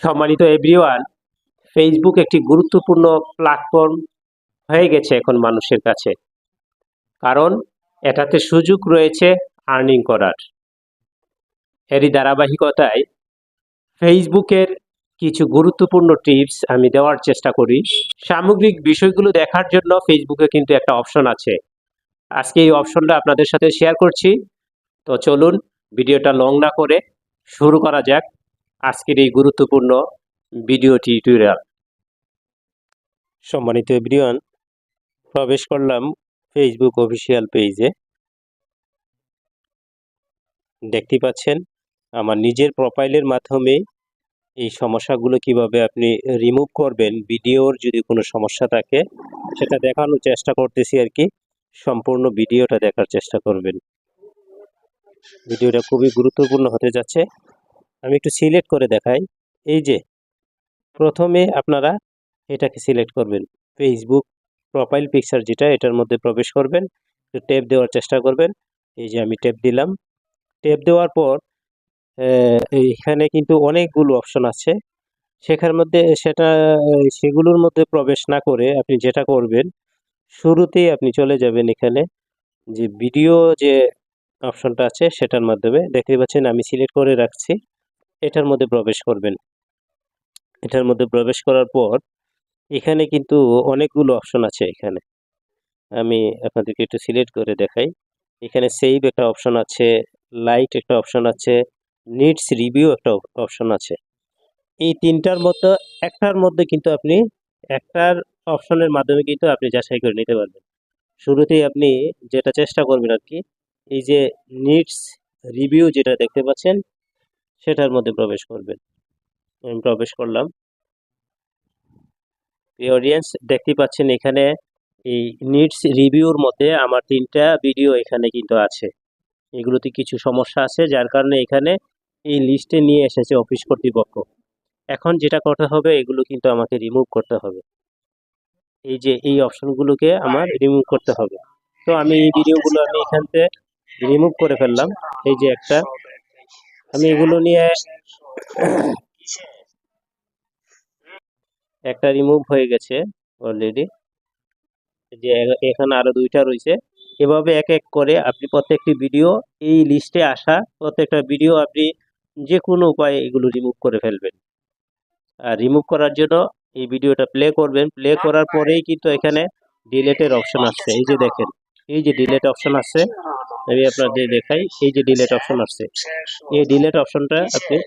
সম্মানিত everyone, Facebook একটি গুরুত্বপূর্ণ প্ল্যাটফর্ম হয়ে গেছে এখন মানুষের কাছে। কারণ এটাতে সুযোগ রয়েছে আর্নিং করার। এরই ধারাবাহিকতায় ফেসবুকের কিছু গুরুত্বপূর্ণ টিপস আমি দেওয়ার চেষ্টা করি। সামগ্রিক বিষয়গুলো দেখার জন্য ফেসবুকে কিন্তু একটা অপশন আছে। আজকে এই অপশনটা আপনাদের সাথে শেয়ার করছি। তো চলুন ভিডিওটা লং না করে শুরু করা যাক আজকের এই গুরুত্বপূর্ণ ভিডিও টিউটোরিয়াল। সম্মানিত এভরিওয়ান, প্রবেশ করলাম ফেসবুক অফিসিয়াল পেজে। দেখতে পাচ্ছেন আমার নিজের প্রোফাইলের মাধ্যমে এই সমস্যাগুলো কিভাবে আপনি রিমুভ করবেন। ভিডিওর যদি কোনো সমস্যা থাকে সেটা দেখানোর চেষ্টা করতেছি আর কি। সম্পূর্ণ ভিডিওটা দেখার চেষ্টা করবেন। ভিডিওটা খুবই গুরুত্বপূর্ণ হতে যাচ্ছে। আমি একটু সিলেক্ট করে দেখাই। এই যে প্রথমে আপনারা এটাকে সিলেক্ট করবেন, ফেসবুক প্রোফাইল পিকচার যেটা, এটার মধ্যে প্রবেশ করবেন, একটু ট্যাপ দেওয়ার চেষ্টা করবেন। এই যে আমি ট্যাপ দিলাম। ট্যাপ দেওয়ার পর এখানে কিন্তু অনেকগুলো অপশন আছে। সেগুলোর মধ্যে প্রবেশ না করে আপনি যেটা করবেন, শুরুতেই আপনি চলে যাবেন এখানে যে ভিডিও যে অপশনটা আছে সেটার মাধ্যমে। দেখতে পাচ্ছেন আমি সিলেক্ট করে রাখছি। এটার মধ্যে প্রবেশ করবেন। এটার মধ্যে প্রবেশ করার পর এখানে কিন্তু অনেকগুলো অপশন আছে। এখানে আমি আপনাদেরকে একটু সিলেক্ট করে দেখাই। এখানে সেভ একটা অপশন আছে, লাইট একটা অপশন আছে, নিডস রিভিউ একটা অপশন আছে। এই তিনটার মধ্যে একটার মধ্যে কিন্তু আপনি একটার অপশনের মাধ্যমে কিন্তু আপনি যাচাই করে নিতে পারবেন। শুরুতেই আপনি যেটা চেষ্টা করবেন আর কি, এই যে নিডস রিভিউ যেটা দেখতে পাচ্ছেন সেটার মধ্যে প্রবেশ করবেন। আমি প্রবেশ করলাম। অডিয়েন্স দেখতে পাচ্ছেন এখানে এই নিডস রিভিউর মধ্যে আমার 3টা ভিডিও এখানে কিন্তু আছে। এগুলোতে কিছু সমস্যা আছে, যার কারণে এখানে এই লিস্টে নিয়ে এসেছে অফিস কর্তৃপক্ষ। এখন যেটা করতে হবে, এগুলো কিন্তু আমাকে রিমুভ করতে হবে। এই যে এই অপশনগুলোকে আমার রিমুভ করতে হবে। তো আমি এই ভিডিওগুলো আমি এখান থেকে রিমুভ করে ফেললাম। এই যে একটা, আমি এগুলো নিয়ে একটা রিমুভ হয়ে গেছে অলরেডি। যে এখানে আরো 2টা রয়েছে। এভাবে এক এক করে আপনি প্রত্যেকটি ভিডিও, এই লিস্টে আসা প্রত্যেকটা ভিডিও আপনি যে কোনো উপায়ে এগুলো রিমুভ করে ফেলবেন। আর রিমুভ করার জন্য এই ভিডিওটা প্লে করবেন। প্লে করার পরেই কিন্তু এখানে ডিলেটের অপশন আসছে। এই যে দেখেন, এই যে ডিলেট অপশন আছে, আমি আপনাদের দেখাই। এই যে ডিলেট অপশন আসছে, এই ডিলেট অপশনটা আপনি